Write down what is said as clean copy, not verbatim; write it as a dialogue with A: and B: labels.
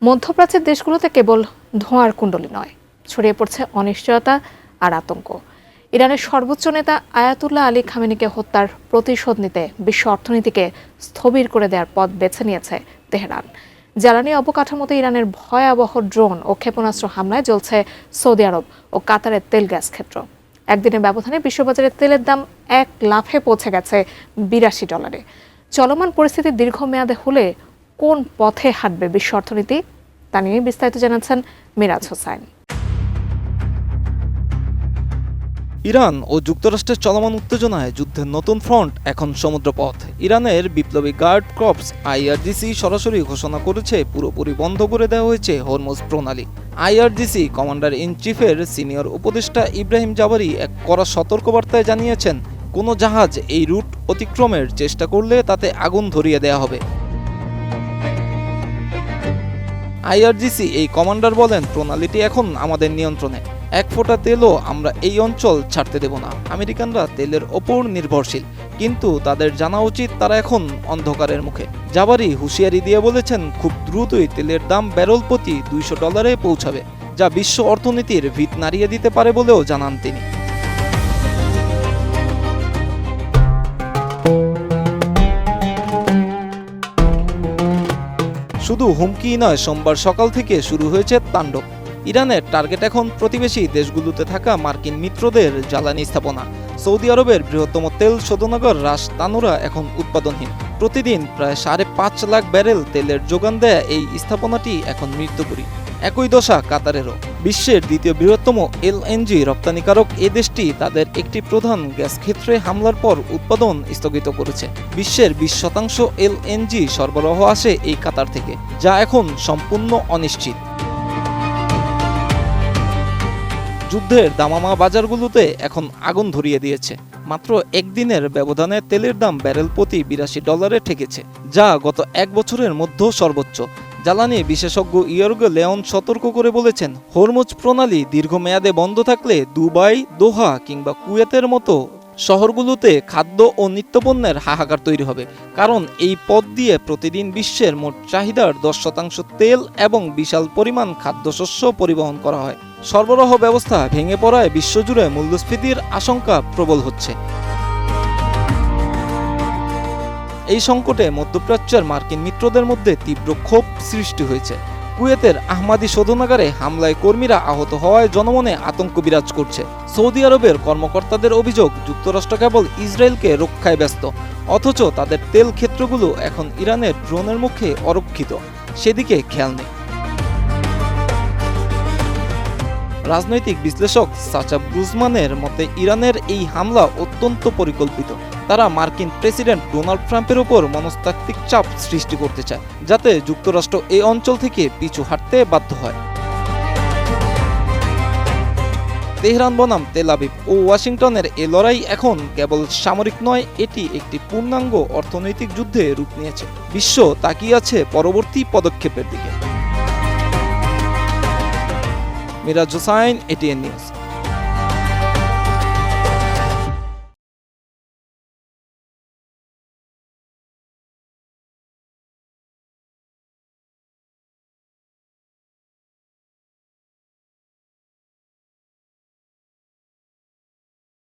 A: মধ্যপ্রাচ্যের দেশগুলোতে কেবল ধোঁয়ার কুণ্ডলী নয়, ছড়িয়ে পড়ছে অনিশ্চয়তা আর আতঙ্ক। ইরানের সর্বোচ্চ নেতা আয়াতুল্লাহ আলী খামেনিকে হত্যার প্রতিশোধ নিতে বিশ্ব অর্থনীতিকে স্থবির করে দেওয়ার পথ বেছে নিয়েছে তেহরান। জ্বালানি অবকাঠামোতে ইরানের ভয়াবহ ড্রোন ও ক্ষেপণাস্ত্র হামলায় জ্বলছে সৌদি আরব ও কাতারের তেল গ্যাস ক্ষেত্র। একদিনের ব্যবধানে বিশ্ববাজারে তেলের দাম এক লাফে পৌঁছে গেছে $82। চলমান পরিস্থিতি দীর্ঘমেয়াদে হলে কোন পথে হাঁটবে বিশ্ব অর্থনীতি, তা নিয়ে বিস্তারিত জানাচ্ছেন মিরাজ হোসাইন।
B: ইরান ও যুক্তরাষ্ট্রের চলমান উত্তেজনায় যুদ্ধের নতুন ফ্রন্ট এখন সমুদ্রপথ। ইরানের বিপ্লবী গার্ড কর্পস আইআরজিসি সরাসরি ঘোষণা করেছে পুরোপুরি বন্ধ করে দেওয়া হয়েছে হরমুজ প্রণালী। আইআরজিসি কমান্ডার ইন চিফের সিনিয়র উপদেষ্টা ইব্রাহিম জাবারি এক কড়া সতর্কবার্তায় জানিয়েছেন, কোনো জাহাজ এই রুট অতিক্রমের চেষ্টা করলে তাতে আগুন ধরিয়ে দেওয়া হবে। আইআরজিসি এই কমান্ডার বলেন, প্রণালীটি এখন আমাদের নিয়ন্ত্রণে, এক ফোঁটা তেলও আমরা এই অঞ্চল ছাড়তে দেব না। আমেরিকানরা তেলের ওপর নির্ভরশীল, কিন্তু তাদের জানা উচিত তারা এখন অন্ধকারের মুখে। জাবারি হুঁশিয়ারি দিয়ে বলেছেন, খুব দ্রুতই তেলের দাম ব্যারেল প্রতি $200 পৌঁছাবে, যা বিশ্ব অর্থনীতির ভিত নাড়িয়ে দিতে পারে বলেও জানান তিনি। শুধু হুমকি নয়, সোমবার সকাল থেকে শুরু হয়েছে তাণ্ডব। ইরানের টার্গেট এখন প্রতিবেশী দেশগুলোতে থাকা মার্কিন মিত্রদের জ্বালানি স্থাপনা। সৌদি আরবের বৃহত্তম তেল শোধনাগার রাস তানুরা এখন উৎপাদনহীন। প্রতিদিন প্রায় 5.5 লাখ ব্যারেল তেলের যোগান দেয়া এই স্থাপনাটি এখন মৃত্যুপুরী। একই দশা কাতারেরও। বিশ্বের দ্বিতীয় বৃহত্তম এলএনজি রপ্তানিকারক এ দেশটি তাদের একটি প্রধান গ্যাস ক্ষেত্রে হামলার পর উৎপাদন স্থগিত করেছে। বিশ্বের 20% এলএনজি সরবরাহ আসে এই কাতার থেকে, যা এখন সম্পূর্ণ অনিশ্চিত। যুদ্ধের দামামা বাজারগুলোতে এখন আগুন ধরিয়ে দিয়েছে। মাত্র একদিনের ব্যবধানে তেলের দাম ব্যারেল প্রতি $82 ঠেকেছে, যা গত এক বছরের মধ্যে সর্বোচ্চ। জ্বালানি বিশেষজ্ঞ ইয়র্গ লেয়ন সতর্ক করে বলেছেন, হরমুজ প্রণালী দীর্ঘমেয়াদে বন্ধ থাকলে দুবাই, দোহা কিংবা কুয়েতের মতো শহরগুলোতে খাদ্য ও নিত্যপণ্যের হাহাকার তৈরি হবে, কারণ এই পথ দিয়ে প্রতিদিন বিশ্বের মোট চাহিদার 10% তেল এবং বিশাল পরিমাণ খাদ্যশস্য পরিবহন করা হয়। সরবরাহ ব্যবস্থা ভেঙে পড়ায় বিশ্বজুড়ে মূল্যস্ফীতির আশঙ্কা প্রবল হচ্ছে। এই সংকটে মধ্যপ্রাচ্যের মার্কিন মিত্রদের মধ্যে তীব্র ক্ষোভ সৃষ্টি হয়েছে। কুয়েতের আহমাদি শোধনাগারে হামলায় কর্মীরা আহত হওয়ায় জনমনে আতঙ্ক বিরাজ করছে। সৌদি আরবের কর্মকর্তাদের অভিযোগ, যুক্তরাষ্ট্র কেবল ইসরায়েলকে রক্ষায় ব্যস্ত, অথচ তাদের তেল ক্ষেত্রগুলো এখন ইরানের ড্রোনের মুখে অরক্ষিত, সেদিকে খেয়াল নেই। রাজনৈতিক বিশ্লেষক সাচা ব্রুজমানের মতে, ইরানের এই হামলা অত্যন্ত পরিকল্পিত। তারা মার্কিন প্রেসিডেন্ট ডোনাল্ড ট্রাম্পের উপর মনস্তাত্ত্বিক চাপ সৃষ্টি করতে চায়, যাতে যুক্তরাষ্ট্র এই অঞ্চল থেকে পিছু হাঁটতে বাধ্য হয়। তেহরান বনাম তেল আবিব ও ওয়াশিংটনের এ লড়াই এখন কেবল সামরিক নয়, এটি একটি পূর্ণাঙ্গ অর্থনৈতিক যুদ্ধে রূপ নিয়েছে। বিশ্ব তাকিয়ে আছে পরবর্তী পদক্ষেপের দিকে। Miraj Hossain, ATN news.